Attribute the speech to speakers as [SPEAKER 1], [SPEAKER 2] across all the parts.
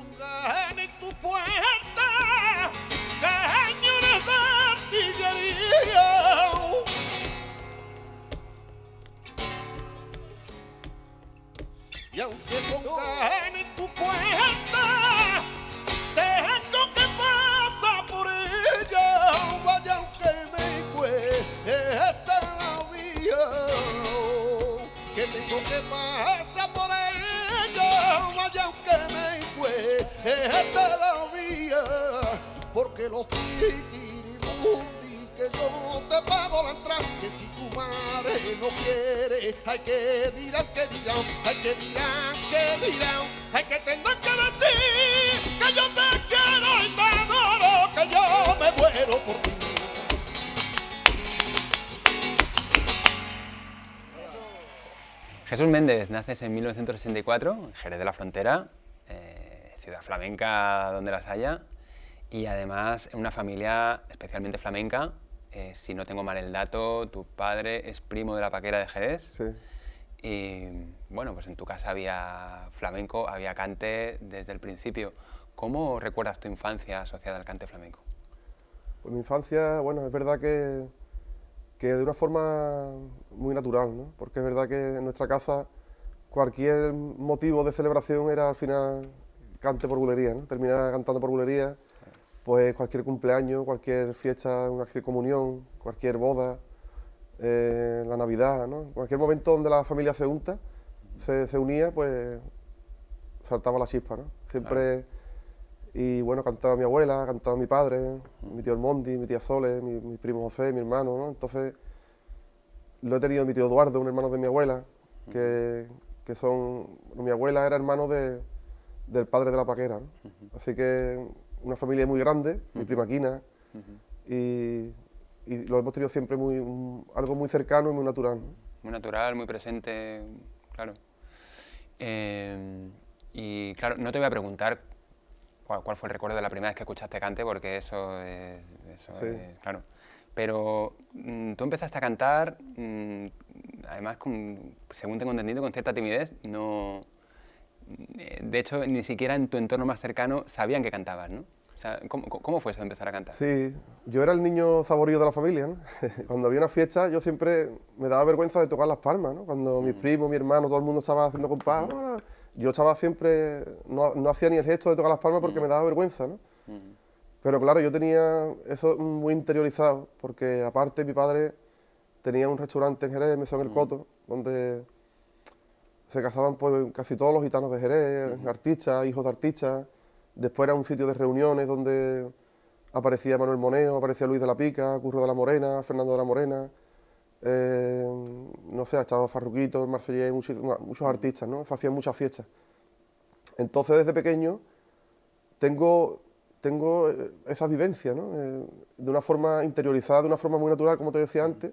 [SPEAKER 1] pongan en tu puerta cañones de artillería. Y aunque pongan en tu puerta, tengo que pasar por ella. Vaya aunque me cueste la vía, que tengo que pasar por ella. Vaya aunque me cueste la vía, porque los titirimundi que yo te pago la entrada, que si tu madre no quiere, hay que dirán, que dirán, hay que dirán, que dirán, hay que tendrán que decir que yo te quiero y te adoro, que yo me muero por ti.
[SPEAKER 2] Jesús Méndez, naces en 1964 en Jerez de la Frontera, ciudad flamenca donde las haya, y además en una familia especialmente flamenca. Si no tengo mal el dato, tu padre es primo de la Paquera de Jerez.
[SPEAKER 3] Sí.
[SPEAKER 2] Y bueno, pues en tu casa había flamenco, había cante desde el principio. ¿Cómo recuerdas tu infancia asociada al cante flamenco?
[SPEAKER 3] Pues mi infancia, bueno, es verdad que de una forma muy natural, ¿no? Porque es verdad que en nuestra casa cualquier motivo de celebración era al final cante por bulería, ¿no? Terminaba cantando por bulería, pues cualquier cumpleaños, cualquier fiesta, cualquier comunión, cualquier boda, la Navidad, ¿no? En cualquier momento donde la familia se unta, se unía, pues saltaba la chispa, ¿no? Siempre, y bueno, cantaba mi abuela, cantaba mi padre, mi tío El Mondi, mi tía Sole, mi primo José, mi hermano, ¿no? Entonces, lo he tenido mi tío Eduardo, un hermano de mi abuela, que son, mi abuela era hermano del padre de la Paquera, ¿no? Así que una familia muy grande, mi prima Quina, y lo hemos tenido siempre algo muy cercano y muy natural, ¿no?
[SPEAKER 2] Muy natural, muy presente, claro. Y claro, no te voy a preguntar cuál fue el recuerdo de la primera vez que escuchaste cante, porque eso es claro. Pero tú empezaste a cantar, además, según tengo entendido, con cierta timidez. No, de hecho, ni siquiera en tu entorno más cercano sabían que cantabas, ¿no? O sea, ¿cómo fue eso de empezar a cantar?
[SPEAKER 3] Sí, yo era el niño saborío de la familia, ¿no? Cuando había una fiesta yo siempre me daba vergüenza de tocar las palmas, ¿no? Cuando mis primos, mi hermano, todo el mundo estaba haciendo compás, yo estaba siempre, no hacía ni el gesto de tocar las palmas porque me daba vergüenza, ¿no? Pero claro, yo tenía eso muy interiorizado, porque aparte mi padre tenía un restaurante en Jerez, Mesón El Coto, donde se casaban pues casi todos los gitanos de Jerez, artistas, hijos de artistas. Después era un sitio de reuniones donde aparecía Manuel Moneo, aparecía Luis de la Pica, Curro de la Morena, Fernando de la Morena, no sé, estaba Farruquito, el Marsellés, muchos artistas, ¿no? Se hacían muchas fiestas. Entonces desde pequeño tengo esa vivencia, ¿no? De una forma interiorizada, de una forma muy natural, como te decía antes,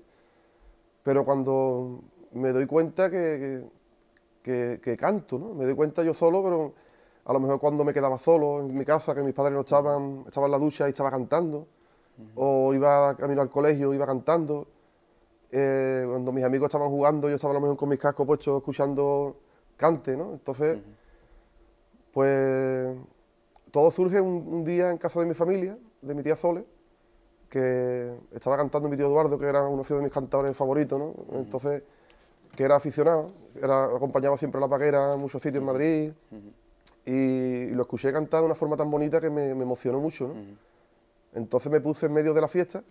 [SPEAKER 3] pero cuando me doy cuenta que canto, ¿no? Me doy cuenta yo solo, pero a lo mejor cuando me quedaba solo en mi casa, que mis padres no estaban, estaba en la ducha y estaba cantando, o iba camino al colegio, iba cantando, cuando mis amigos estaban jugando, yo estaba a lo mejor con mis cascos puestos escuchando cante, ¿no? Entonces, pues todo surge un día en casa de mi familia, de mi tía Sole, que estaba cantando mi tío Eduardo, que era uno de mis cantadores favoritos, ¿no? Entonces, que era aficionado, acompañaba siempre a la Paquera en muchos sitios en Madrid, y lo escuché cantar de una forma tan bonita que me emocionó mucho, ¿no? Entonces me puse en medio de la fiesta,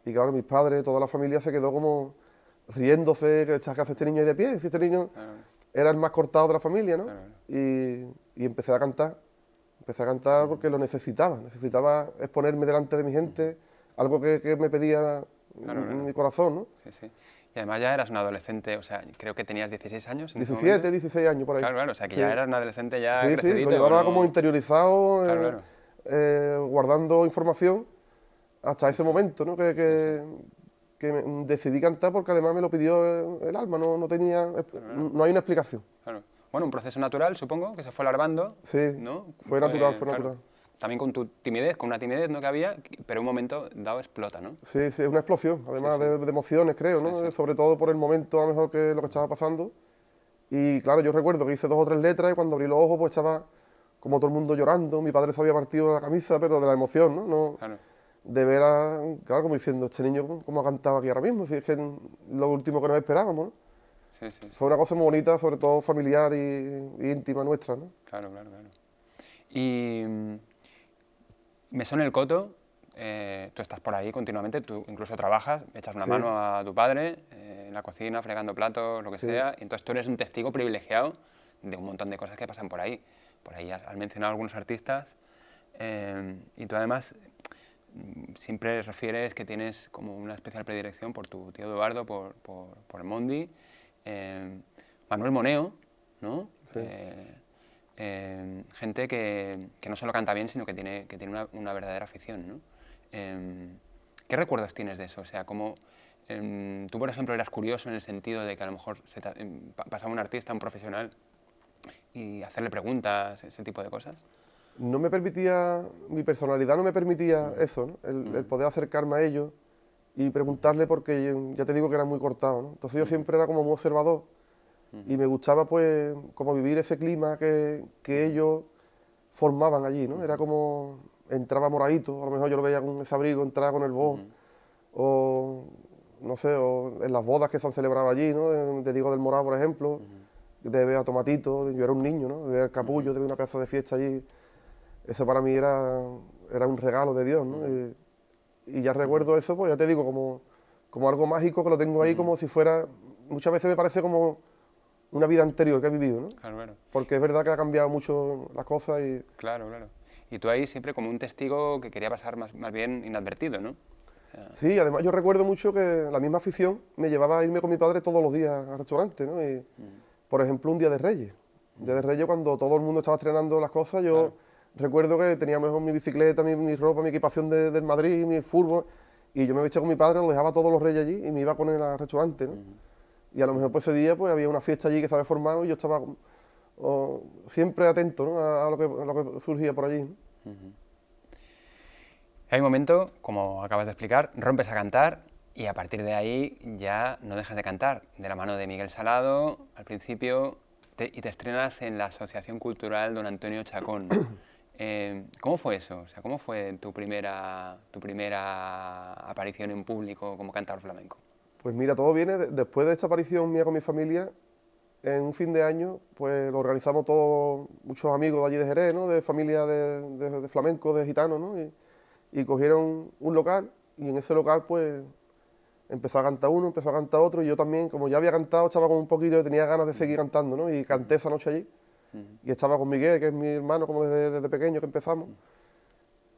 [SPEAKER 3] y claro, mis padres, toda la familia se quedó como riéndose, ¿qué hace este niño ahí de pie? Si este niño era el más cortado de la familia, ¿no? Y empecé a cantar porque lo necesitaba exponerme delante de mi gente, algo que me pedía mi corazón, ¿no?
[SPEAKER 2] Sí, sí. Y además ya eras un adolescente, o sea, creo que tenías 16 años en ese
[SPEAKER 3] 17,
[SPEAKER 2] momento.
[SPEAKER 3] 16 años por ahí.
[SPEAKER 2] Claro, o sea, que
[SPEAKER 3] sí.
[SPEAKER 2] ya eras un adolescente ya
[SPEAKER 3] Sí,
[SPEAKER 2] crecidito,
[SPEAKER 3] lo llevaba
[SPEAKER 2] ¿no?
[SPEAKER 3] como interiorizado,
[SPEAKER 2] Claro.
[SPEAKER 3] guardando información hasta ese momento, ¿no? Que decidí cantar porque además me lo pidió el alma, no hay una explicación.
[SPEAKER 2] Claro. Bueno, un proceso natural, supongo, que se fue alargando,
[SPEAKER 3] Sí,
[SPEAKER 2] ¿no?
[SPEAKER 3] fue natural.
[SPEAKER 2] También con tu timidez, con una timidez, ¿no?, que había, pero en un momento dado explota, ¿no?
[SPEAKER 3] Sí, es una explosión, además de emociones, creo, ¿no? Sobre todo por el momento, a lo mejor, que lo que estaba pasando. Y claro, yo recuerdo que hice 2 o 3 letras y cuando abrí los ojos, pues estaba como todo el mundo llorando, mi padre se había partido la camisa, pero de la emoción, ¿no?
[SPEAKER 2] Claro.
[SPEAKER 3] De ver claro, como diciendo, este niño cómo ha cantado aquí ahora mismo, si es que lo último que nos esperábamos, ¿no?
[SPEAKER 2] Sí, sí, sí.
[SPEAKER 3] Fue una cosa muy bonita, sobre todo familiar y íntima nuestra, ¿no?
[SPEAKER 2] Claro, claro, claro. Y Mesón El Coto, tú estás por ahí continuamente, tú incluso trabajas, echas una
[SPEAKER 3] Sí.
[SPEAKER 2] mano a tu padre en la cocina, fregando platos, lo que
[SPEAKER 3] Sí.
[SPEAKER 2] sea, y entonces tú eres un testigo privilegiado de un montón de cosas que pasan por ahí. Por ahí has mencionado algunos artistas y tú además siempre refieres que tienes como una especial predilección por tu tío Eduardo, por el Mondi, Manuel Moneo, ¿no?
[SPEAKER 3] Sí.
[SPEAKER 2] Gente que no solo canta bien, sino que tiene una verdadera afición, ¿no? ¿Qué recuerdos tienes de eso? O sea, como tú, por ejemplo, eras curioso en el sentido de que a lo mejor pasaba un artista, un profesional, y hacerle preguntas, ese tipo de cosas.
[SPEAKER 3] No me permitía, mi personalidad no me permitía eso, ¿no? El poder acercarme a ellos y preguntarle, porque ya te digo que era muy cortado, ¿no? Entonces yo siempre era como muy observador y me gustaba pues como vivir ese clima que ellos formaban allí, ¿no? Era como, entraba moradito, a lo mejor yo lo veía con ese abrigo, entraba con el boho, o no sé, o en las bodas que se han celebrado allí, ¿no? De Diego del Morado, por ejemplo, de ver a Tomatito, yo era un niño, ¿no? De ver el Capullo, de ver una pedazo de fiesta allí. Eso para mí era un regalo de Dios, ¿no? Y ya recuerdo eso, pues ya te digo, como algo mágico que lo tengo ahí como si fuera, muchas veces me parece como una vida anterior que he vivido, ¿no?
[SPEAKER 2] Claro, claro.
[SPEAKER 3] Porque es verdad que ha cambiado mucho las cosas y...
[SPEAKER 2] Claro, claro. Y tú ahí siempre como un testigo que quería pasar más bien inadvertido, ¿no?
[SPEAKER 3] Sí, además yo recuerdo mucho que la misma afición me llevaba a irme con mi padre todos los días al restaurante, ¿no? Y, por ejemplo, un día de Reyes. Un día de Reyes, cuando todo el mundo estaba estrenando las cosas, yo...
[SPEAKER 2] Claro.
[SPEAKER 3] Recuerdo que tenía mejor mi bicicleta, mi ropa, mi equipación del Madrid, mi fútbol, y yo me vestía con mi padre, lo dejaba todos los Reyes allí y me iba con él al restaurante, ¿no? Y a lo mejor pues ese día pues había una fiesta allí que se había formado y yo estaba siempre atento, ¿no? a lo que surgía por allí, ¿no?
[SPEAKER 2] Hay un momento, como acabas de explicar, rompes a cantar y a partir de ahí ya no dejas de cantar. De la mano de Miguel Salado, al principio, y te estrenas en la Asociación Cultural Don Antonio Chacón. ¿Cómo fue eso? O sea, ¿cómo fue tu primera aparición en público como cantador flamenco?
[SPEAKER 3] Pues mira, todo viene después de esta aparición mía con mi familia. En un fin de año, pues lo organizamos todos, muchos amigos de allí de Jerez, ¿no? De familia de flamenco, de gitanos, ¿no? Y cogieron un local y en ese local, pues empezó a cantar uno, empezó a cantar otro y yo también, como ya había cantado, estaba con un poquito y tenía ganas de seguir cantando, ¿no? Y canté esa noche allí. Y estaba con Miguel, que es mi hermano, como desde pequeño que empezamos.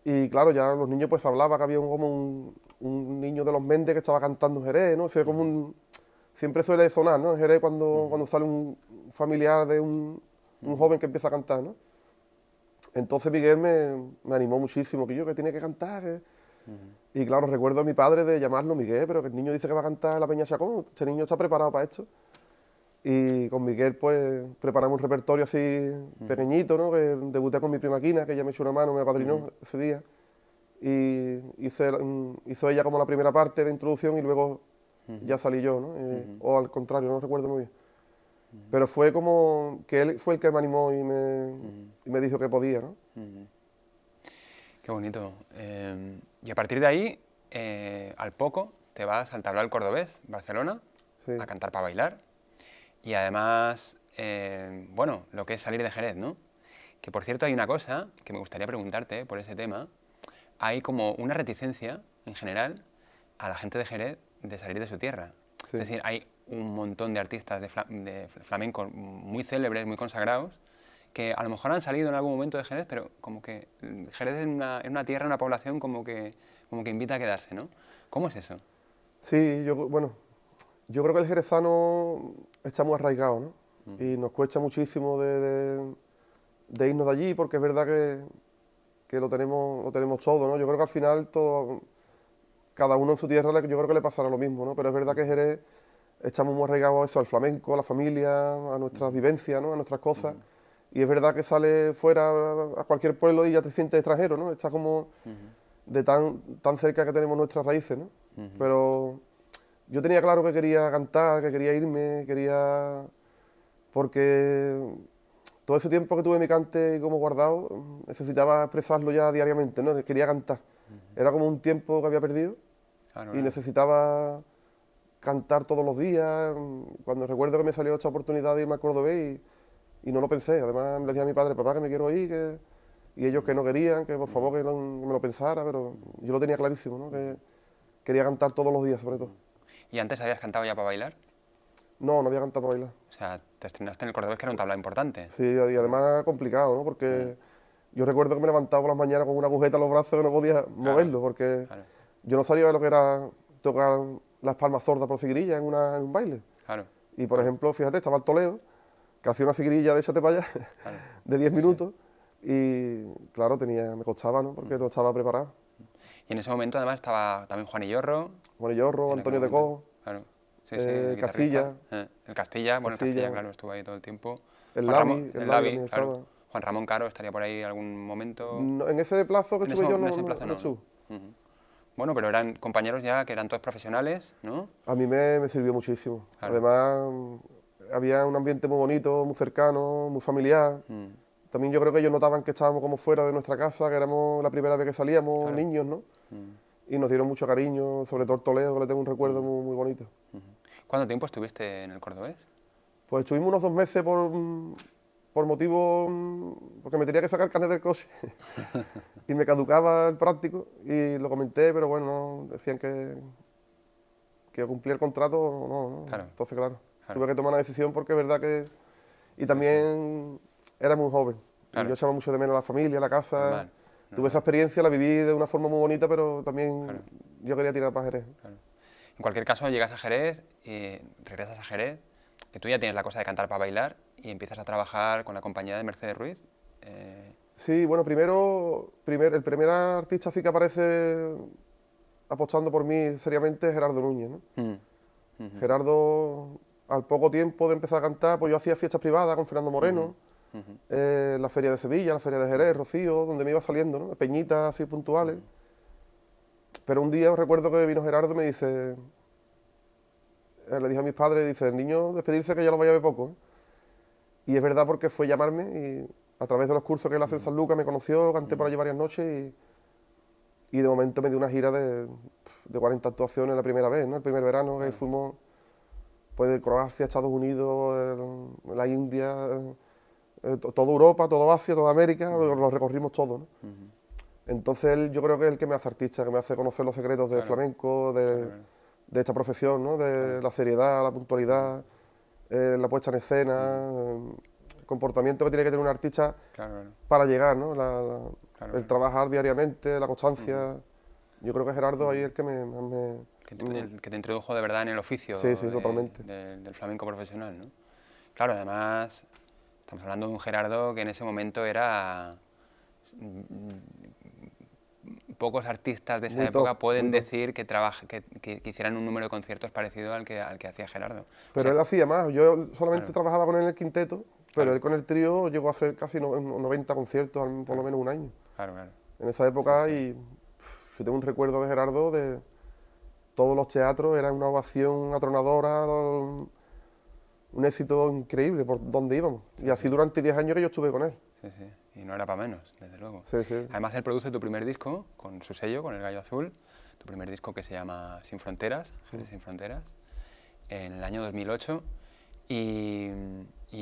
[SPEAKER 3] Y claro, ya los niños pues hablaba que había como un niño de los Méndez que estaba cantando en Jerez, ¿no? O sea, como siempre suele sonar, ¿no? En Jerez cuando sale un familiar de un joven que empieza a cantar, ¿no? Entonces Miguel me animó muchísimo, que tiene que cantar. Y claro, recuerdo a mi padre de llamarlo, Miguel, pero que el niño dice que va a cantar en la Peña Chacón, este niño está preparado para esto. Y con Miguel pues preparamos un repertorio así pequeñito, ¿no? Que debuté con mi prima Quina, que ella me echó una mano, me apadrinó ese día. Y hizo ella como la primera parte de introducción y luego ya salí yo, ¿no? O al contrario, no recuerdo muy bien. Pero fue como que él fue el que me animó y me dijo que podía, ¿no?
[SPEAKER 2] Qué bonito. Y a partir de ahí, al poco, te vas al Tablao del Cordobés, Barcelona,
[SPEAKER 3] Sí.
[SPEAKER 2] a cantar para bailar. Y además, bueno, lo que es salir de Jerez, ¿no? Que por cierto hay una cosa que me gustaría preguntarte por ese tema. Hay como una reticencia, en general, a la gente de Jerez de salir de su tierra.
[SPEAKER 3] Sí.
[SPEAKER 2] Es decir, hay un montón de artistas de flamenco muy célebres, muy consagrados, que a lo mejor han salido en algún momento de Jerez, pero como que Jerez es una tierra, una población como que invita a quedarse, ¿no? ¿Cómo es eso?
[SPEAKER 3] Sí, yo creo que el jerezano está muy arraigado, ¿no? Y nos cuesta muchísimo de irnos de allí, porque es verdad que lo tenemos todo, ¿no? Yo creo que al final cada uno en su tierra, yo creo que le pasará lo mismo, ¿no? Pero es verdad que Jerez estamos muy arraigados a eso, al flamenco, a la familia, a nuestras vivencias, ¿no? A nuestras cosas. Y es verdad que sales fuera a cualquier pueblo y ya te sientes extranjero, ¿no? Estás como de tan cerca que tenemos nuestras raíces, ¿no? Pero yo tenía claro que quería cantar, que quería irme, porque todo ese tiempo que tuve mi cante como guardado, necesitaba expresarlo ya diariamente, ¿no? Quería cantar. Era como un tiempo que había perdido y necesitaba cantar todos los días. Cuando recuerdo que me salió esta oportunidad de irme al Cordobés y no lo pensé. Además le dije a mi padre, papá, que me quiero ir, y ellos que no querían, que por favor que me lo pensara, pero yo lo tenía clarísimo, ¿no? Que quería cantar todos los días, sobre todo.
[SPEAKER 2] ¿Y antes habías cantado ya para bailar?
[SPEAKER 3] No, no había cantado para bailar.
[SPEAKER 2] O sea, te estrenaste en el Cordobés, que era un tablao importante.
[SPEAKER 3] Sí, y además complicado, ¿no? Porque yo recuerdo que me levantaba por las mañanas con una agujeta en los brazos que no podía moverlo, porque yo no sabía lo que era tocar las palmas sordas por sigrilla en un baile.
[SPEAKER 2] Claro.
[SPEAKER 3] Y por ejemplo, fíjate, estaba el Toledo, que hacía una sigrilla de échate para allá, de 10 minutos, y claro, me costaba, ¿no? Porque no estaba preparado.
[SPEAKER 2] Y en ese momento además estaba también Juan Illorro.
[SPEAKER 3] Antonio de Có.
[SPEAKER 2] Claro. Sí, el
[SPEAKER 3] Castilla.
[SPEAKER 2] El Castilla, bueno, el Castilla, claro, estuvo ahí todo el tiempo.
[SPEAKER 3] El Lavi,
[SPEAKER 2] claro. Juan Ramón Caro estaría por ahí algún momento.
[SPEAKER 3] No, en ese plazo que estuve yo no estuvo.
[SPEAKER 2] Bueno, pero eran compañeros ya que eran todos profesionales, ¿no?
[SPEAKER 3] A mí me sirvió muchísimo. Claro. Además, había un ambiente muy bonito, muy cercano, muy familiar. También yo creo que ellos notaban que estábamos como fuera de nuestra casa, que éramos la primera vez que salíamos, niños, ¿no? Y nos dieron mucho cariño, sobre todo el Toledo, que le tengo un recuerdo muy, muy bonito.
[SPEAKER 2] ¿Cuánto tiempo estuviste en el Cordobés?
[SPEAKER 3] Pues estuvimos unos 2 meses por motivo, porque me tenía que sacar el carnet del coche y me caducaba el práctico y lo comenté, pero bueno, decían que cumplía el contrato, no. Claro. Entonces, claro, tuve que tomar una decisión porque es verdad que... Y también era muy joven, y yo echaba mucho de menos a la familia, a la casa. Tuve esa experiencia, la viví de una forma muy bonita, pero también yo quería tirar para Jerez.
[SPEAKER 2] En cualquier caso, llegas a Jerez, regresas a Jerez, que tú ya tienes la cosa de cantar para bailar y empiezas a trabajar con la compañía de Mercedes Ruiz.
[SPEAKER 3] Sí, bueno, el primer artista sí que aparece apostando por mí seriamente es Gerardo Núñez, ¿no? Gerardo, al poco tiempo de empezar a cantar, pues yo hacía fiestas privadas con Fernando Moreno, la feria de Sevilla, la feria de Jerez, Rocío, donde me iba saliendo, ¿no? Peñitas así puntuales. Pero un día recuerdo que vino Gerardo y me dice, le dije a mis padres, dice, el niño despedirse que ya lo vaya a ver poco. Y es verdad porque fue llamarme y a través de los cursos que él hace en San Lucas me conoció, canté por allí varias noches y de momento me dio una gira de 40 actuaciones la primera vez, ¿no? El primer verano que fuimos pues, de Croacia, Estados Unidos, la India, toda Europa, toda Asia, toda América, lo recorrimos todo, ¿no? Entonces él, yo creo que es el que me hace artista, que me hace conocer los secretos del flamenco, de esta profesión, ¿no? De la seriedad, la puntualidad, la puesta en escena, el comportamiento que tiene que tener un artista para llegar, ¿no? El trabajar diariamente, la constancia. Yo creo que Gerardo ahí es el que
[SPEAKER 2] el que te introdujo de verdad en el oficio
[SPEAKER 3] totalmente.
[SPEAKER 2] Del flamenco profesional, ¿no? Claro, además estamos hablando de un Gerardo que en ese momento era... Pocos artistas de esa época pueden decir que hicieran un número de conciertos parecido al que hacía Gerardo.
[SPEAKER 3] Pero él hacía más, yo solamente trabajaba con él en el quinteto, pero él con el trío llegó a hacer casi 90 conciertos, por lo menos un año. En esa época, y yo tengo un recuerdo de Gerardo de todos los teatros, era una ovación atronadora, un éxito increíble por donde íbamos. Y así durante 10 años que yo estuve con él.
[SPEAKER 2] Y no era para menos, desde luego.
[SPEAKER 3] Sí.
[SPEAKER 2] Además, él produce tu primer disco con su sello, con El Gallo Azul, tu primer disco que se llama Sin Fronteras, Jerez Sin Fronteras, en el año 2008. Y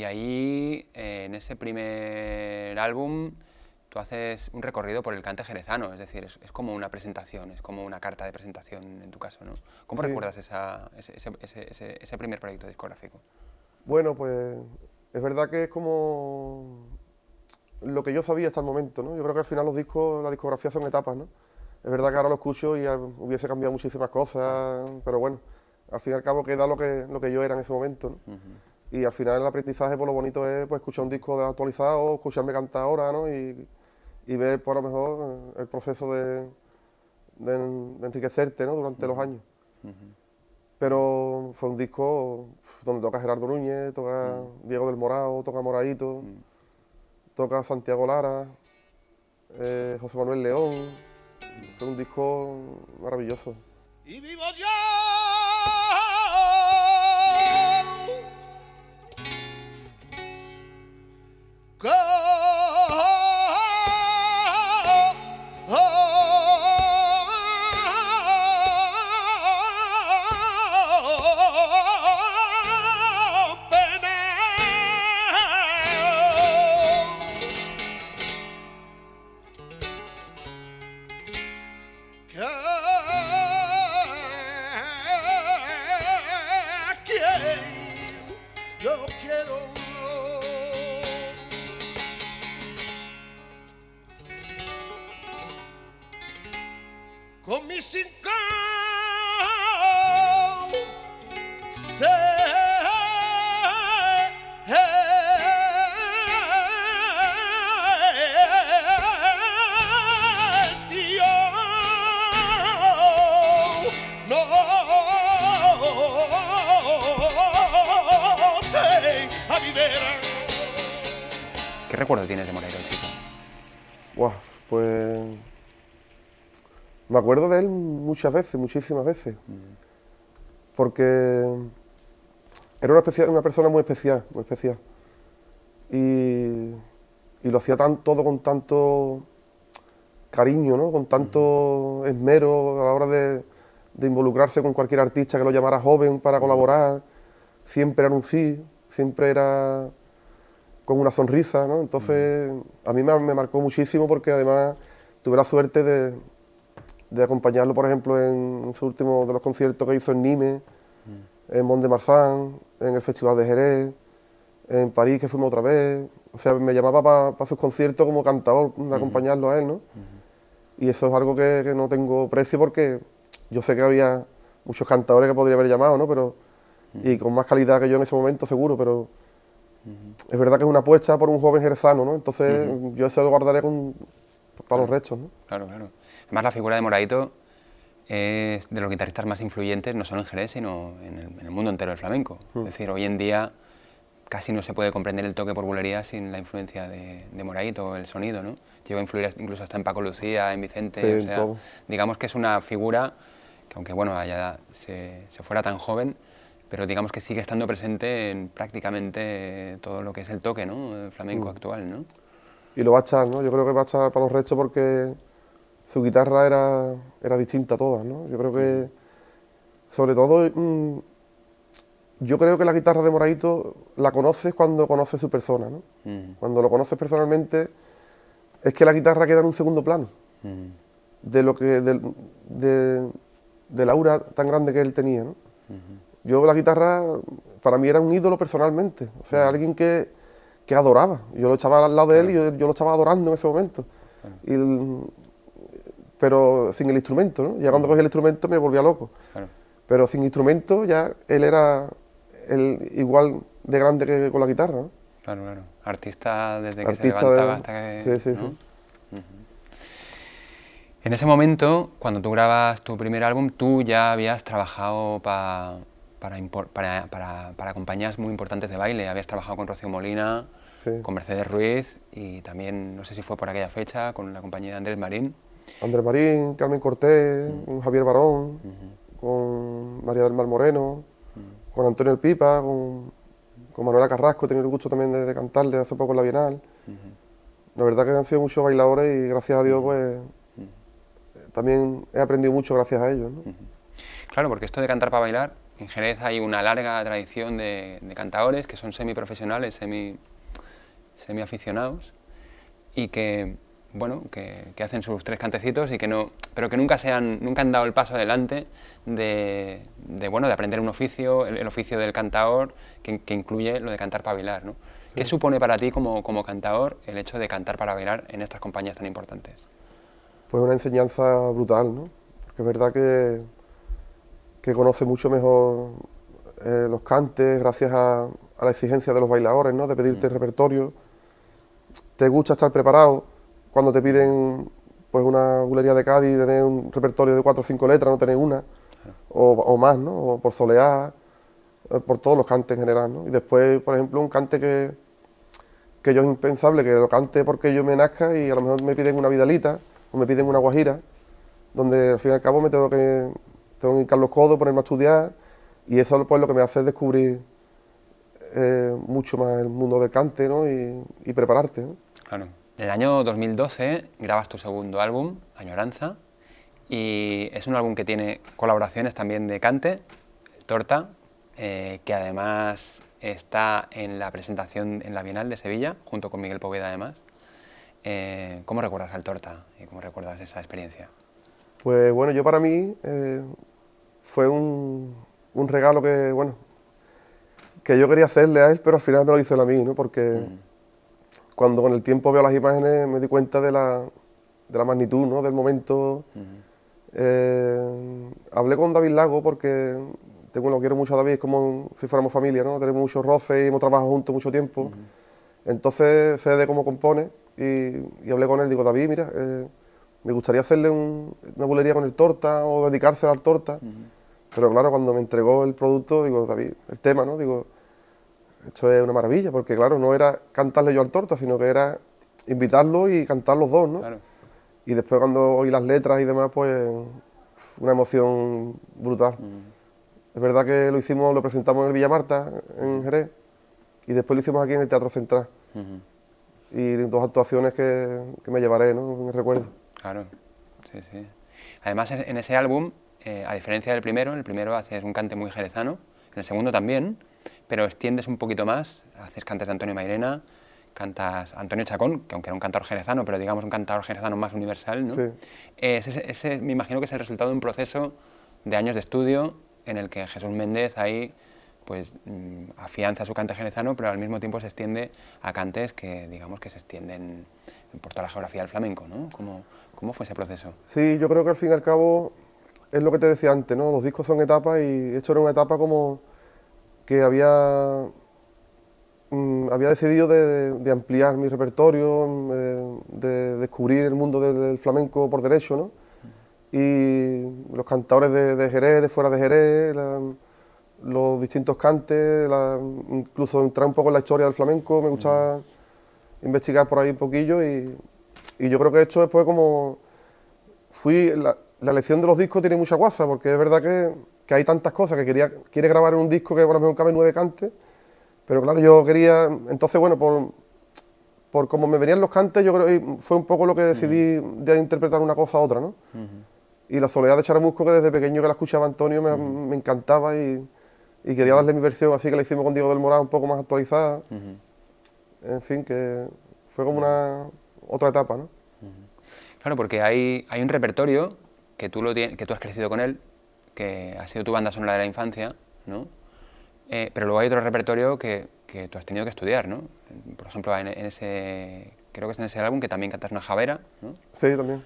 [SPEAKER 2] ahí, en ese primer álbum, tú haces un recorrido por el cante jerezano, es decir, es como una presentación, es como una carta de presentación en tu caso, ¿no? ¿Cómo recuerdas ese primer proyecto discográfico?
[SPEAKER 3] Bueno, pues es verdad que es como lo que yo sabía hasta el momento, ¿no? Yo creo que al final los discos, la discografía son etapas, ¿no? Es verdad que ahora lo escucho y hubiese cambiado muchísimas cosas, pero bueno, al fin y al cabo queda lo que yo era en ese momento, ¿no? Y al final el aprendizaje, pues lo bonito es pues, escuchar un disco actualizado, escucharme cantar ahora, ¿no? Y ver, por lo mejor, el proceso de enriquecerte, ¿no? Durante los años. Pero fue un disco donde toca Gerardo Núñez, toca Diego del Morao, toca Moraíto, toca Santiago Lara, José Manuel León. Fue un disco maravilloso.
[SPEAKER 1] Y vivo yo sin
[SPEAKER 2] ¿Qué recuerdo tienes de Moraito, chico?
[SPEAKER 3] Buah, pues me acuerdo de él muchas veces, muchísimas veces, porque era una persona muy especial, muy especial. Y lo hacía todo con tanto cariño, ¿no? Con tanto esmero a la hora de involucrarse con cualquier artista que lo llamara joven para colaborar. Siempre era un sí, siempre era con una sonrisa, ¿no? Entonces, a mí me marcó muchísimo porque además tuve la suerte de acompañarlo, por ejemplo, en su último de los conciertos que hizo en Nimes, en Mont de Marsan, en el Festival de Jerez, en París, que fuimos otra vez. O sea, me llamaba para sus conciertos como cantador, de acompañarlo a él, ¿no? Y eso es algo que no tengo precio porque yo sé que había muchos cantadores que podría haber llamado, ¿no? Pero, y con más calidad que yo en ese momento, seguro, pero es verdad que es una apuesta por un joven jerezano, ¿no? Entonces yo eso lo guardaré para los restos, ¿no?
[SPEAKER 2] Claro, claro. Además, la figura de Moraito es de los guitarristas más influyentes, no solo en Jerez, sino en el mundo entero del flamenco. Es decir, hoy en día casi no se puede comprender el toque por bulería sin la influencia de Moraito, el sonido, ¿no? Llegó a influir incluso hasta en Paco Lucía, en Vicente,
[SPEAKER 3] Sí,
[SPEAKER 2] o sea,
[SPEAKER 3] todo.
[SPEAKER 2] digamos que es una figura que, aunque bueno, allá se fuera tan joven, pero digamos que sigue estando presente en prácticamente todo lo que es el toque, ¿no? El flamenco actual, ¿no?
[SPEAKER 3] Y lo va a estar, ¿no? Yo creo que va a estar para los restos porque su guitarra era distinta a todas, ¿no? Yo creo que, sobre todo, yo creo que la guitarra de Moraito la conoces cuando conoces su persona, ¿no? Cuando lo conoces personalmente, es que la guitarra queda en un segundo plano de lo que del aura tan grande que él tenía, ¿no? Yo la guitarra, para mí era un ídolo personalmente, o sea, alguien que adoraba. Yo lo echaba al lado de él y yo lo estaba adorando en ese momento. Pero sin el instrumento, ¿no? Ya cuando cogí el instrumento me volvía loco. Pero sin instrumento ya él era igual de grande que con la guitarra, ¿no?
[SPEAKER 2] Claro, claro. Artista desde que
[SPEAKER 3] Artista
[SPEAKER 2] se levantaba hasta que...
[SPEAKER 3] Sí, sí,
[SPEAKER 2] ¿no?
[SPEAKER 3] sí.
[SPEAKER 2] En ese momento, cuando tú grabas tu primer álbum, tú ya habías trabajado para compañías muy importantes de baile. Habías trabajado con Rocío Molina,
[SPEAKER 3] Sí.
[SPEAKER 2] con Mercedes Ruiz y también, no sé si fue por aquella fecha, con la compañía de Andrés Marín.
[SPEAKER 3] Andrés Marín, Carmen Cortés, con Javier Barón, con María del Mar Moreno, con Antonio El Pipa, con Manuela Carrasco, he tenido el gusto también de cantarle hace poco en la Bienal. La verdad que han sido muchos bailadores y gracias a Dios pues también he aprendido mucho gracias a ellos, ¿no?
[SPEAKER 2] Claro, porque esto de cantar para bailar, en Jerez hay una larga tradición de cantadores que son semiprofesionales, semiaficionados y que, bueno, que hacen sus tres cantecitos y que no, pero que nunca han dado el paso adelante de aprender un oficio, el oficio del cantador, que incluye lo de cantar para bailar, ¿no? Sí. ¿Qué supone para ti como cantador el hecho de cantar para bailar en estas compañías tan importantes?
[SPEAKER 3] Pues una enseñanza brutal, ¿no? Porque es verdad que conoce mucho mejor los cantes gracias a la exigencia de los bailadores, ¿no? De pedirte el repertorio. Te gusta estar preparado cuando te piden pues una bulería de Cádiz, tener un repertorio de 4 o 5 letras, no tener una, o más, ¿no? O por soleá, por todos los cantes en general, ¿no? Y después, por ejemplo, un cante que yo es impensable, que lo cante porque yo me nazca y a lo mejor me piden una vidalita o me piden una guajira, donde al fin y al cabo me tengo que hincar los codos, ponerme a estudiar, y eso pues lo que me hace es descubrir mucho más el mundo del cante, ¿no? Y prepararte, ¿no?
[SPEAKER 2] Claro. En el año 2012 grabas tu segundo álbum, Añoranza, y es un álbum que tiene colaboraciones también de cante, Torta, que además está en la presentación en la Bienal de Sevilla, junto con Miguel Poveda además. ¿Cómo recuerdas al Torta y cómo recuerdas esa experiencia?
[SPEAKER 3] Pues bueno, yo para mí fue un regalo que yo quería hacerle a él, pero al final me lo hizo él a mí, ¿no? Porque cuando con el tiempo veo las imágenes me di cuenta de la magnitud, ¿no? Del momento, Hablé con David Lago porque lo quiero mucho a David, es como si fuéramos familia, ¿no? Tenemos muchos roces y hemos trabajado juntos mucho tiempo. Entonces sé de cómo compone y hablé con él, digo, David, mira, me gustaría hacerle una bulería con el Torta o dedicársela al Torta. Pero claro, cuando me entregó el producto, digo, David, el tema, ¿no? Digo, esto es una maravilla, porque claro, no era cantarle yo al Torta, sino que era invitarlo y cantar los dos, ¿no?
[SPEAKER 2] Claro.
[SPEAKER 3] Y después cuando oí las letras y demás, pues una emoción brutal. Es verdad que lo presentamos en el Villa Marta, en Jerez, y después lo hicimos aquí en el Teatro Central. Y dos actuaciones que me llevaré, ¿no? En el recuerdo.
[SPEAKER 2] Claro, sí, sí. Además, en ese álbum, a diferencia del primero, en el primero haces un cante muy jerezano, en el segundo también, pero extiendes un poquito más, haces cantes de Antonio Mairena, cantas Antonio Chacón, que aunque era un cantador jerezano, pero digamos un cantador jerezano más universal, ¿no?
[SPEAKER 3] Sí.
[SPEAKER 2] Ese me imagino que es el resultado de un proceso de años de estudio en el que Jesús Méndez ahí pues afianza su cante jerezano, pero al mismo tiempo se extiende a cantes que digamos que se extienden por toda la geografía del flamenco, ¿no? ¿Cómo fue ese proceso?
[SPEAKER 3] Sí, yo creo que al fin y al cabo es lo que te decía antes, ¿no? Los discos son etapas y esto era una etapa como que había decidido de ampliar mi repertorio, de descubrir el mundo del flamenco por derecho, ¿no? Y los cantadores de Jerez, de fuera de Jerez, los distintos cantes, incluso entrar un poco en la historia del flamenco, me gustaba investigar por ahí un poquillo y yo creo que esto después como la elección de los discos tiene mucha guasa, porque es verdad que hay tantas cosas que quiere grabar en un disco que por ejemplo caben 9 cantes, pero claro, yo quería, entonces bueno, por cómo me venían los cantes, yo creo que fue un poco lo que decidí de interpretar una cosa a otra, ¿no? Y la soledad de Charamusco, que desde pequeño que la escuchaba Antonio, me encantaba y quería darle mi versión, así que la hicimos con Diego del Moral un poco más actualizada. En fin, que fue como otra etapa, ¿no?
[SPEAKER 2] Claro, porque hay un repertorio que tú has crecido con él, que ha sido tu banda sonora de la infancia, ¿no? Pero luego hay otro repertorio que tú has tenido que estudiar, ¿no? Por ejemplo, creo que es en ese álbum que también cantas una javera, ¿no?
[SPEAKER 3] Sí, también.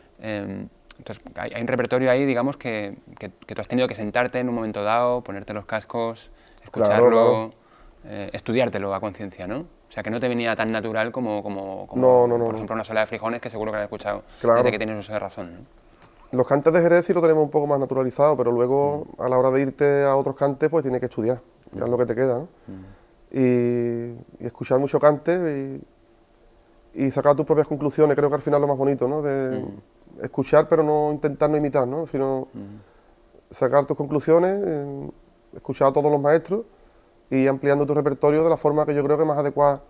[SPEAKER 2] Entonces, hay un repertorio ahí, digamos, que tú has tenido que sentarte en un momento dado, ponerte los cascos, escucharlo,
[SPEAKER 3] Claro.
[SPEAKER 2] Estudiártelo a conciencia, ¿no? O sea, que no te venía tan natural como
[SPEAKER 3] No.
[SPEAKER 2] por ejemplo, una sola de frijones, que seguro que la has escuchado
[SPEAKER 3] Claro.
[SPEAKER 2] desde que tienes uso de razón, ¿no?
[SPEAKER 3] Los cantes de Jerez sí lo tenemos un poco más naturalizado, pero luego a la hora de irte a otros cantes, pues tienes que estudiar, ya es lo que te queda, ¿no? Y escuchar mucho cante y sacar tus propias conclusiones, creo que al final es lo más bonito, ¿no? De escuchar, pero no intentar no imitar, ¿no? Sino sacar tus conclusiones, escuchar a todos los maestros y ir ampliando tu repertorio de la forma que yo creo que más adecuada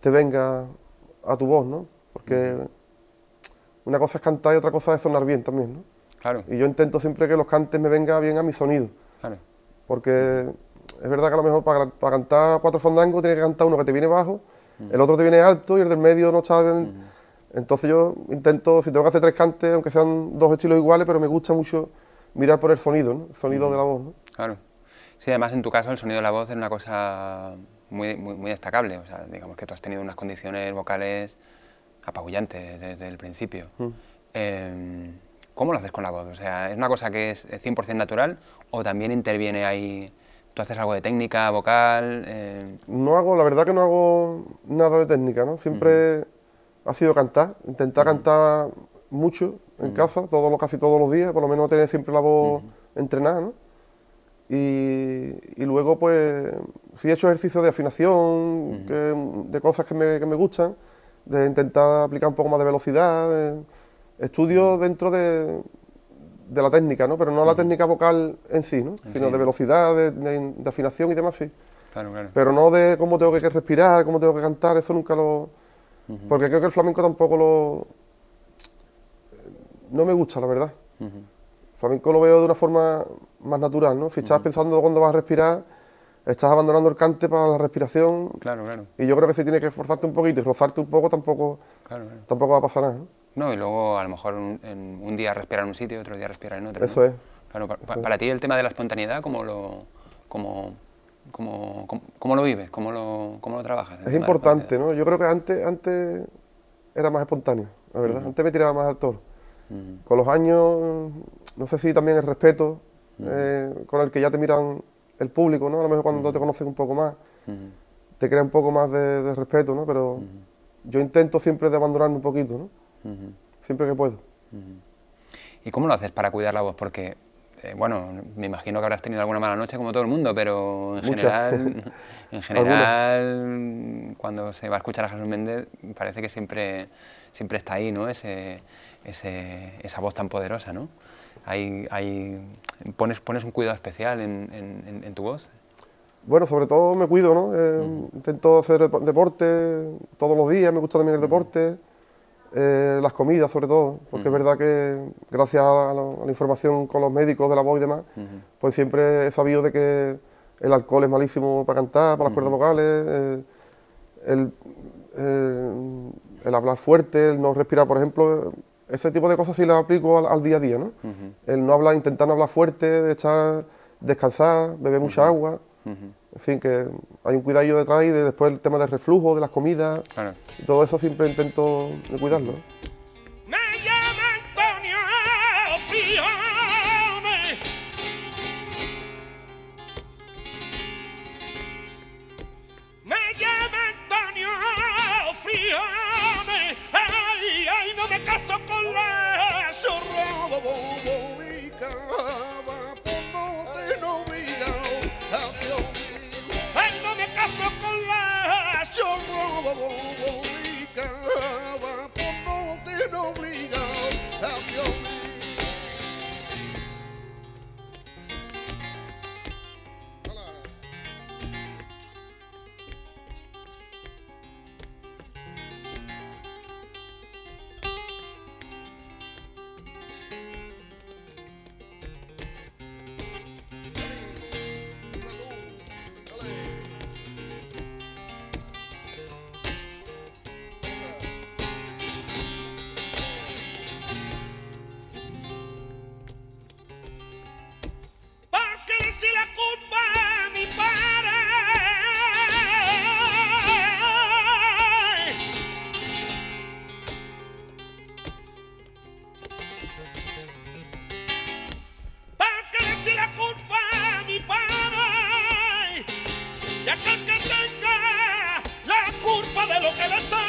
[SPEAKER 3] te venga a tu voz, ¿no? Porque una cosa es cantar y otra cosa es sonar bien también, ¿no?
[SPEAKER 2] Claro.
[SPEAKER 3] Y yo intento siempre que los cantes me vengan bien a mi sonido.
[SPEAKER 2] Claro.
[SPEAKER 3] Porque es verdad que a lo mejor para cantar 4 fandangos tienes que cantar uno que te viene bajo, el otro te viene alto y el del medio no está bien. Entonces yo intento, si tengo que hacer 3 cantes, aunque sean 2 estilos iguales, pero me gusta mucho mirar por el sonido, ¿no? El sonido de la voz, ¿no?
[SPEAKER 2] Claro. Sí, además en tu caso el sonido de la voz es una cosa muy destacable. O sea, digamos que tú has tenido unas condiciones vocales apabullantes desde el principio. ¿Cómo lo haces con la voz? O sea, ¿es una cosa que es 100% natural o también interviene ahí? ¿Tú haces algo de técnica vocal?
[SPEAKER 3] La verdad que no hago nada de técnica, ¿no? Siempre ha sido cantar, intentar cantar mucho en casa, casi todos los días, por lo menos tener siempre la voz entrenada, ¿no? Y luego, pues, sí he hecho ejercicios de afinación, de cosas que me gustan, de intentar aplicar un poco más de velocidad, estudio dentro de la técnica, ¿no? Pero no la técnica vocal en sí, ¿no? Sino de velocidad, de afinación y demás, sí.
[SPEAKER 2] Claro, claro.
[SPEAKER 3] Pero no de cómo tengo que respirar, cómo tengo que cantar, eso nunca lo... Porque creo que el flamenco tampoco no me gusta, la verdad. El flamenco lo veo de una forma más natural, ¿no? Si estás pensando cuándo vas a respirar, estás abandonando el cante para la respiración.
[SPEAKER 2] Claro, claro.
[SPEAKER 3] Y yo creo que si tienes que esforzarte un poquito y rozarte un poco, tampoco va a pasar nada, ¿no?
[SPEAKER 2] No, y luego a lo mejor un día respirar en un sitio, otro día respirar en otro.
[SPEAKER 3] Eso
[SPEAKER 2] ¿no?
[SPEAKER 3] es.
[SPEAKER 2] Claro, para ti el tema de la espontaneidad, ¿cómo lo vives? ¿Cómo lo trabajas?
[SPEAKER 3] Es importante, ¿no? Yo creo que antes era más espontáneo, la verdad. Antes me tiraba más al toro. Con los años no sé si también el respeto con el que ya te miran el público, ¿no? A lo mejor cuando te conocen un poco más, te crea un poco más de respeto, ¿no? Pero yo intento siempre de abandonarme un poquito, ¿no? Siempre que puedo.
[SPEAKER 2] ¿Y cómo lo haces para cuidar la voz? Porque, bueno, me imagino que habrás tenido alguna mala noche como todo el mundo, pero en general, cuando se va a escuchar a Jesús Méndez, parece que siempre está ahí, ¿no? Esa voz tan poderosa, ¿no? ¿Pones un cuidado especial en tu voz?
[SPEAKER 3] Bueno, sobre todo me cuido, ¿no? Intento hacer deporte todos los días, me gusta también el deporte, las comidas sobre todo, porque es verdad que gracias a la información con los médicos de la voz y demás, pues siempre he sabido de que el alcohol es malísimo para cantar, para las cuerdas vocales, el hablar fuerte, el no respirar, por ejemplo, ese tipo de cosas sí las aplico al día a día, ¿no? El no hablar, intentar no hablar fuerte, descansar, beber mucha agua. En fin, que hay un cuidadillo detrás y después el tema del reflujo, de las comidas,
[SPEAKER 2] Claro.
[SPEAKER 3] y todo eso siempre intento de cuidarlo, ¿no?
[SPEAKER 1] Me llama Antonio Frione. Me llama Antonio Frione. Ay, ay, no me caso con la chorra bobolica. Ay, no me caso con la chorra bobolica. No te obliga hacia mí. Porque si la culpa a mi padre, porque si la culpa a mi padre, y aquel que tenga la culpa de lo que le está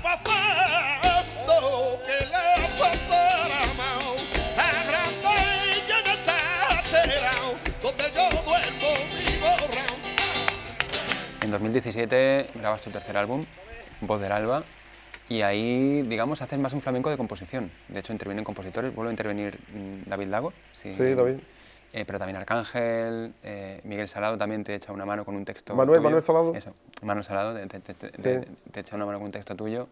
[SPEAKER 1] pasando, que le pasará mal, hablando ella no está alterado, donde yo duermo mi borrao.
[SPEAKER 2] En 2017 grabas tu tercer álbum, Voz del Alba, y ahí, digamos, haces más un flamenco de composición. De hecho, intervienen compositores, vuelve a intervenir David Lago.
[SPEAKER 3] Sí, David.
[SPEAKER 2] Pero también Arcángel, Miguel Salado también te echa una mano con un texto
[SPEAKER 3] Manuel
[SPEAKER 2] tuyo.
[SPEAKER 3] Salado.
[SPEAKER 2] Eso, Manuel Salado te echa una mano con un texto tuyo.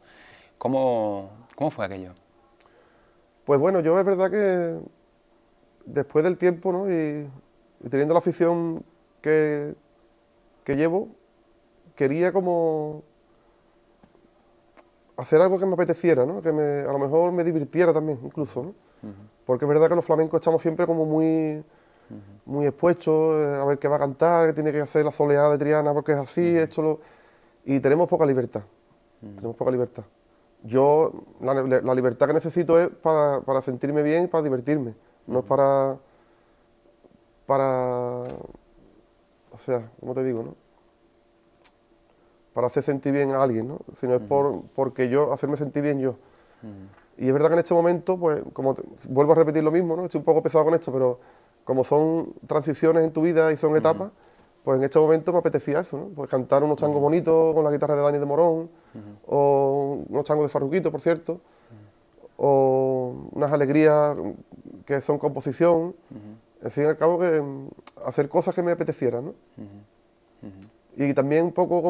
[SPEAKER 2] ¿Cómo fue aquello?
[SPEAKER 3] Pues bueno, yo es verdad que después del tiempo, ¿no? y teniendo la afición que llevo, quería como hacer algo que me apeteciera, ¿no? Que a lo mejor me divirtiera también, incluso, ¿no? Porque es verdad que los flamencos estamos siempre como muy expuestos a ver qué va a cantar, que tiene que hacer la soleada de Triana porque es así, y tenemos poca libertad. Tenemos poca libertad. Yo, la libertad que necesito es para sentirme bien y para divertirme, no es para, o sea, ¿cómo te digo, no? Para hacer sentir bien a alguien, ¿no? Sino es porque yo, hacerme sentir bien yo. Y es verdad que en este momento, pues, vuelvo a repetir lo mismo, ¿no? Estoy un poco pesado con esto, pero como son transiciones en tu vida y son etapas, pues en este momento me apetecía eso, ¿no? Pues cantar unos tangos bonitos con la guitarra de Dani de Morón, o unos tangos de Farruquito, por cierto, o unas alegrías que son composición, en fin y al cabo que hacer cosas que me apetecieran, ¿no? Y también un poco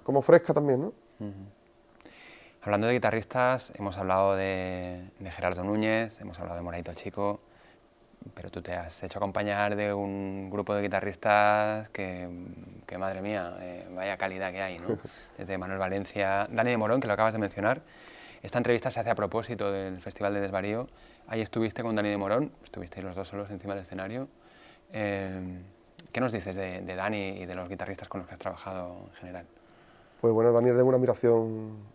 [SPEAKER 3] como fresca también, ¿no?
[SPEAKER 2] Hablando de guitarristas, hemos hablado de Gerardo Núñez, hemos hablado de Moraito Chico, pero tú te has hecho acompañar de un grupo de guitarristas que madre mía, vaya calidad que hay, ¿no? Desde Manuel Valencia, Dani de Morón, que lo acabas de mencionar. Esta entrevista se hace a propósito del Festival de Desvarío. Ahí estuviste con Dani de Morón, estuvisteis los dos solos encima del escenario. ¿Qué nos dices de Dani y de los guitarristas con los que has trabajado en general?
[SPEAKER 3] Pues bueno, Dani es de una admiración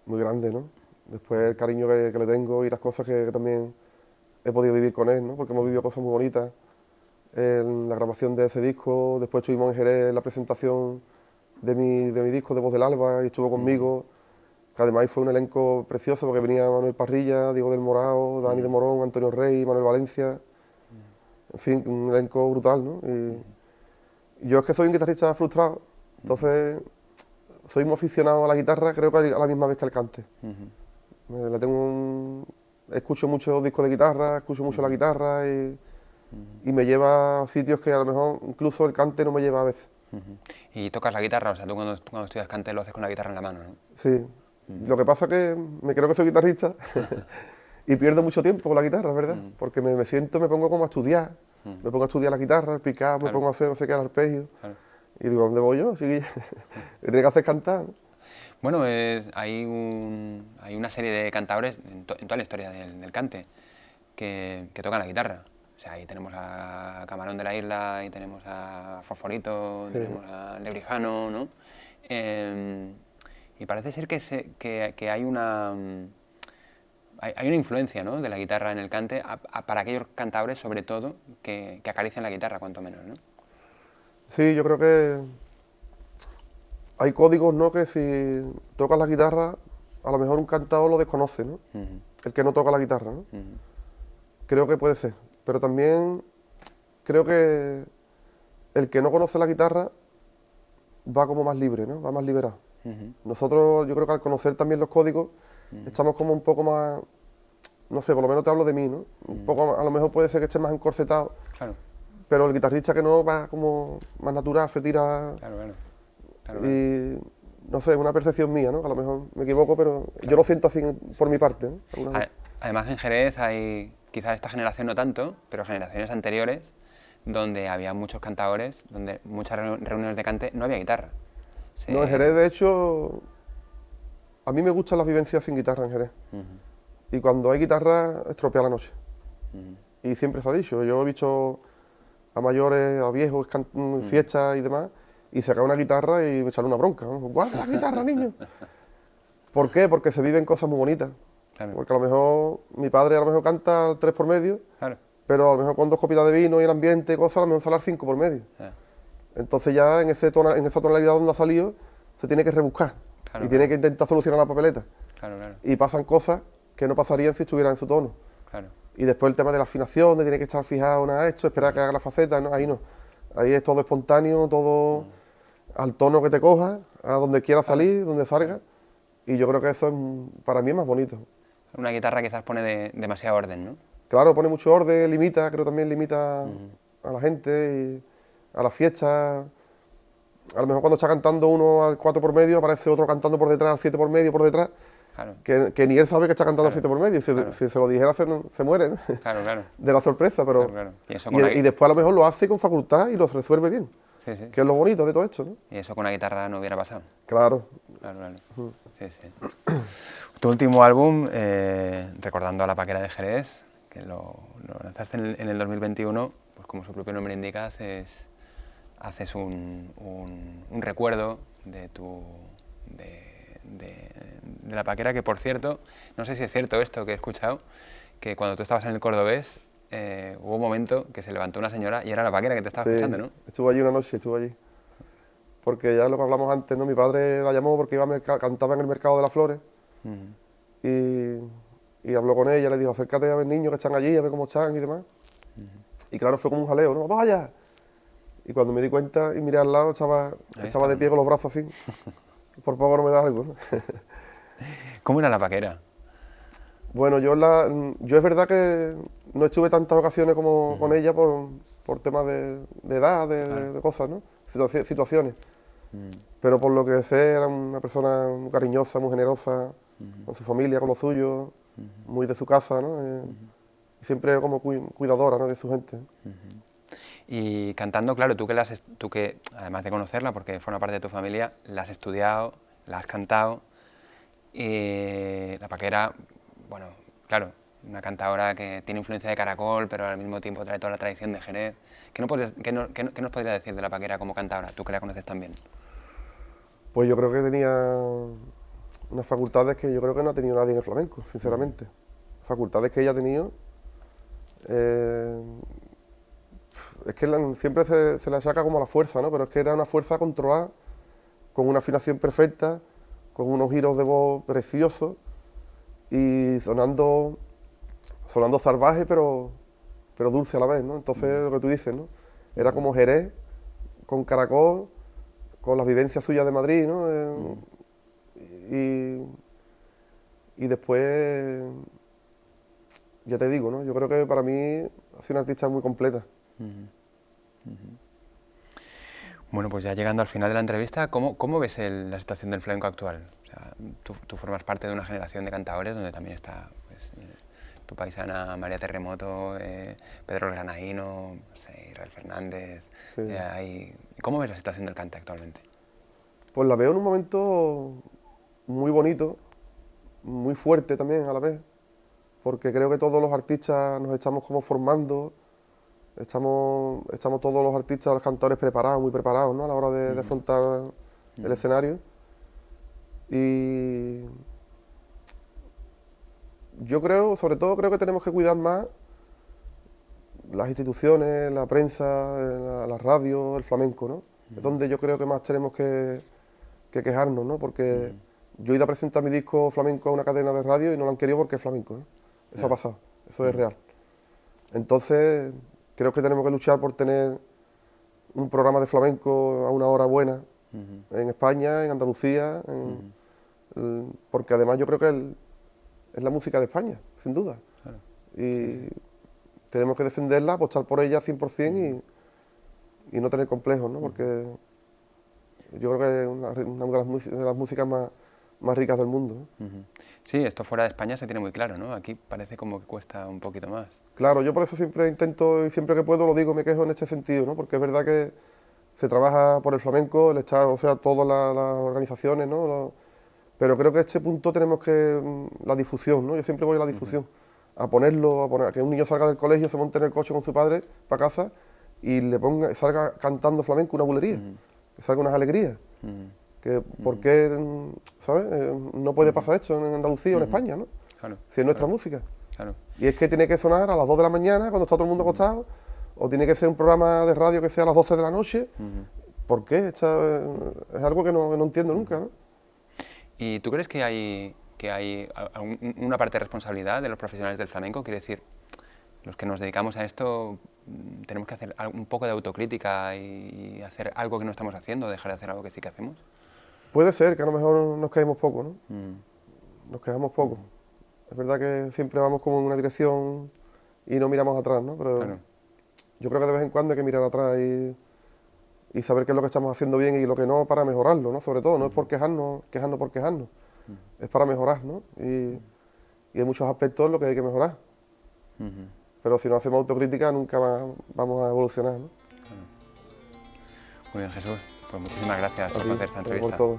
[SPEAKER 3] muy grande, ¿no? Después el cariño que le tengo y las cosas que también he podido vivir con él, ¿no? Porque hemos vivido cosas muy bonitas en la grabación de ese disco. Después estuvimos en Jerez en la presentación de mi disco de Voz del Alba y estuvo conmigo, que además fue un elenco precioso porque venía Manuel Parrilla, Diego del Morao, Dani de Morón, Antonio Rey, Manuel Valencia, en fin, un elenco brutal, ¿no? Y yo es que soy un guitarrista frustrado, entonces soy muy aficionado a la guitarra, creo que a la misma vez que al cante. Escucho muchos discos de guitarra, escucho mucho la guitarra y me lleva a sitios que a lo mejor incluso el cante no me lleva a veces.
[SPEAKER 2] ¿Y tocas la guitarra? O sea, tú cuando estudias cante lo haces con la guitarra en la mano, ¿no?
[SPEAKER 3] Sí. Lo que pasa es que me creo que soy guitarrista y pierdo mucho tiempo con la guitarra, ¿verdad? Porque me siento, me pongo como a estudiar. Me pongo a estudiar la guitarra, el picado, me pongo a hacer no sé qué, el arpegio. Y digo, ¿dónde voy yo? Si me tiene que hacer cantar, ¿no?
[SPEAKER 2] Bueno, hay una serie de cantadores en toda la historia del cante que tocan la guitarra. O sea, ahí tenemos a Camarón de la Isla, ahí tenemos a Fosforito, tenemos a Lebrijano, ¿no? Y parece ser que hay una influencia, ¿no?, de la guitarra en el cante para aquellos cantadores, sobre todo, que acarician la guitarra, cuanto menos, ¿no?
[SPEAKER 3] Sí, yo creo que hay códigos, ¿no?, que si tocas la guitarra, a lo mejor un cantador lo desconoce, ¿no? El que no toca la guitarra, ¿no? Creo que puede ser. Pero también creo que el que no conoce la guitarra va como más libre, ¿no? Va más liberado. Nosotros, yo creo que al conocer también los códigos, estamos como un poco más, no sé, por lo menos te hablo de mí, ¿no? Un poco, a lo mejor puede ser que esté más encorsetado, pero el guitarrista que no va como más natural, se tira. Y no sé, es una percepción mía, ¿no? A lo mejor me equivoco, pero yo lo siento así por mi parte, ¿no?
[SPEAKER 2] Además, en Jerez hay, quizás esta generación no tanto, pero generaciones anteriores, donde había muchos cantadores, donde muchas reuniones de cante no había guitarra.
[SPEAKER 3] No, en Jerez, de hecho, a mí me gustan las vivencias sin guitarra en Jerez. Y cuando hay guitarra, estropea la noche. Y siempre se ha dicho, yo he visto a mayores, a viejos, fiestas y demás, y sacar una guitarra y me echarle una bronca, ¿no? ¡Guarda la guitarra, niño! ¿Por qué? Porque se viven cosas muy bonitas. Porque a lo mejor mi padre a lo mejor canta al 3 por medio, pero a lo mejor con 2 copitas de vino y el ambiente y cosas, a lo mejor sale al 5 por medio. Entonces ya en esa tonalidad donde ha salido, se tiene que rebuscar y tiene que intentar solucionar la papeleta. Y pasan cosas que no pasarían si estuviera en su tono. Y después el tema de la afinación, de tiene que estar fijado en esto, esperar que haga la faceta, ¿no? Ahí no. Ahí es todo espontáneo, todo al tono que te coja, a donde quiera salir, donde salga. Y yo creo que eso para mí es más bonito.
[SPEAKER 2] Una guitarra quizás pone demasiado orden, ¿no?
[SPEAKER 3] Claro, pone mucho orden, limita, creo también limita a la gente y a las fiestas. A lo mejor cuando está cantando uno al 4 por medio, aparece otro cantando por detrás, al 7 por medio, por detrás. Que ni él sabe que está cantando al 7 por medio. Si se lo dijera, se muere, ¿no? De la sorpresa, pero. Y después a lo mejor lo hace con facultad y lo resuelve bien. Que es lo bonito de todo esto, ¿no?
[SPEAKER 2] Y eso con la guitarra no hubiera pasado.
[SPEAKER 3] Claro.
[SPEAKER 2] Sí. Tu último álbum, recordando a La Paquera de Jerez, que lo lanzaste en el 2021, pues como su propio nombre indica, haces un recuerdo de La Paquera, que por cierto, no sé si es cierto esto que he escuchado, que cuando tú estabas en el Cordobés, hubo un momento que se levantó una señora y era La Paquera que te estaba escuchando, ¿no?
[SPEAKER 3] Estuvo allí una noche, porque ya lo que hablamos antes, ¿no? Mi padre la llamó porque cantaba en el Mercado de las Flores y habló con ella, le dijo, acércate a ver niños que están allí, a ver cómo están y demás. Y claro, fue como un jaleo, ¿no? ¡Vaya! Y cuando me di cuenta y miré al lado, estaba de pie con los brazos así. Por poco no me da algo, ¿no?
[SPEAKER 2] ¿Cómo era La Paquera?
[SPEAKER 3] Bueno, yo es verdad que no estuve tantas ocasiones como con ella por temas de edad, de cosas, ¿no? Situaciones. Pero por lo que sé, era una persona muy cariñosa, muy generosa, con su familia, con lo suyo, muy de su casa, ¿no? Siempre como cuidadora, ¿no?, de su gente.
[SPEAKER 2] Y cantando, claro, tú que además de conocerla, porque forma parte de tu familia, la has estudiado, la has cantado. La Paquera, bueno, claro, una cantadora que tiene influencia de Caracol, pero al mismo tiempo trae toda la tradición de Jerez. ¿Qué nos podrías decir de La Paquera como cantadora, tú que la conoces también?
[SPEAKER 3] Pues yo creo que tenía unas facultades que yo creo que no ha tenido nadie en el flamenco, sinceramente. Facultades que ella ha tenido, es que siempre se le achaca como la fuerza, ¿no? Pero es que era una fuerza controlada, con una afinación perfecta, con unos giros de voz preciosos y sonando salvaje, pero dulce a la vez, ¿no? Entonces, lo que tú dices, ¿no? Era como Jerez, con Caracol, con las vivencias suyas de Madrid, ¿no? Y después, ya te digo, ¿no? Yo creo que para mí ha sido una artista muy completa.
[SPEAKER 2] Bueno, pues ya llegando al final de la entrevista, ¿cómo ves la situación del flamenco actual? O sea, tú formas parte de una generación de cantadores donde también está pues, tu paisana María Terremoto, Pedro Granaíno, no sé, Israel Fernández.
[SPEAKER 3] Sí.
[SPEAKER 2] ¿Cómo ves la situación del cante actualmente?
[SPEAKER 3] Pues la veo en un momento muy bonito, muy fuerte también a la vez, porque creo que todos los artistas nos estamos como formando, estamos todos los artistas, los cantadores preparados, muy preparados, ¿no? A la hora de afrontar el escenario. Y yo creo, sobre todo creo que tenemos que cuidar más las instituciones, la prensa, la radio, el flamenco, ¿no? Es donde yo creo que más tenemos que quejarnos, ¿no? Porque yo he ido a presentar mi disco flamenco a una cadena de radio y no lo han querido porque es flamenco, ¿no? Eso ha pasado, eso es real. Entonces, creo que tenemos que luchar por tener un programa de flamenco a una hora buena en España, en Andalucía, porque además yo creo que es la música de España, sin duda.
[SPEAKER 2] Claro.
[SPEAKER 3] Y tenemos que defenderla, apostar por ella al 100% y no tener complejos, ¿no? Porque yo creo que es una de las músicas más ricas del mundo, ¿no?
[SPEAKER 2] Sí, esto fuera de España se tiene muy claro, ¿no? Aquí parece como que cuesta un poquito más.
[SPEAKER 3] Claro, yo por eso siempre intento y siempre que puedo lo digo, me quejo en este sentido, ¿no? Porque es verdad que se trabaja por el flamenco, el Estado, o sea, todas las organizaciones, ¿no? Pero creo que a este punto tenemos que la difusión, ¿no? Yo siempre voy a la difusión, a que un niño salga del colegio, se monte en el coche con su padre para casa y salga cantando flamenco, una bulería, que salga unas alegrías. ¿Por qué, sabes? No puede pasar esto en Andalucía o en España, ¿no?
[SPEAKER 2] Claro,
[SPEAKER 3] Si es nuestra música.
[SPEAKER 2] Claro.
[SPEAKER 3] Y es que tiene que sonar a las 2 de la mañana, cuando está todo el mundo acostado, o tiene que ser un programa de radio que sea a las 12 de la noche. ¿Por qué? Es algo que no entiendo nunca, ¿no?
[SPEAKER 2] ¿Y tú crees que hay una parte de responsabilidad de los profesionales del flamenco? Quiere decir, los que nos dedicamos a esto tenemos que hacer un poco de autocrítica y hacer algo que no estamos haciendo, dejar de hacer algo que sí que hacemos.
[SPEAKER 3] Puede ser que a lo mejor nos quejemos poco, ¿no? Nos quejamos poco. Es verdad que siempre vamos como en una dirección y no miramos atrás, ¿no? Pero
[SPEAKER 2] claro.
[SPEAKER 3] Yo creo que de vez en cuando hay que mirar atrás y saber qué es lo que estamos haciendo bien y lo que no para mejorarlo, ¿no? Sobre todo, no es por quejarnos por quejarnos, es para mejorar, ¿no? Y hay muchos aspectos en los que hay que mejorar. Pero si no hacemos autocrítica nunca más vamos a evolucionar, ¿no?
[SPEAKER 2] Muy bien, Jesús. Pues muchísimas gracias por hacer esta entrevista.
[SPEAKER 3] Por todo.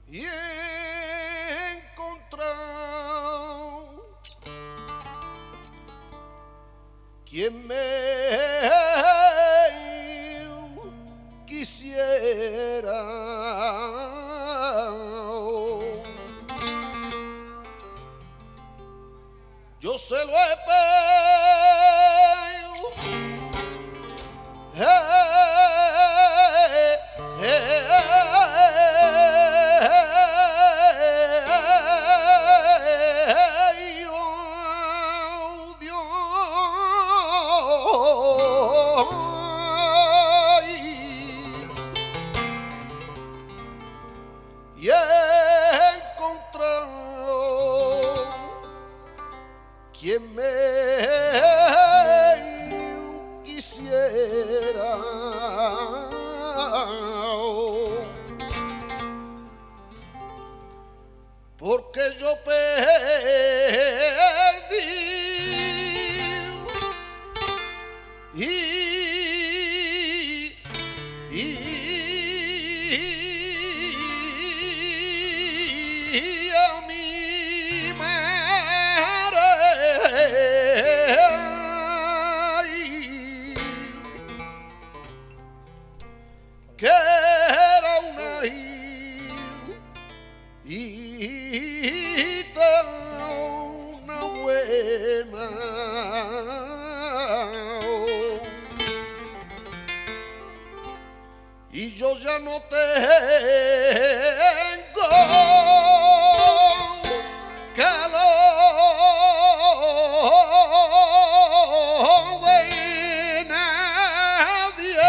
[SPEAKER 1] Y he encontrado quien me quisiera. Yo se lo he y he encontrado quien me quisiera. Porque yo perdí y a mi madre ya no tengo calor de nadie.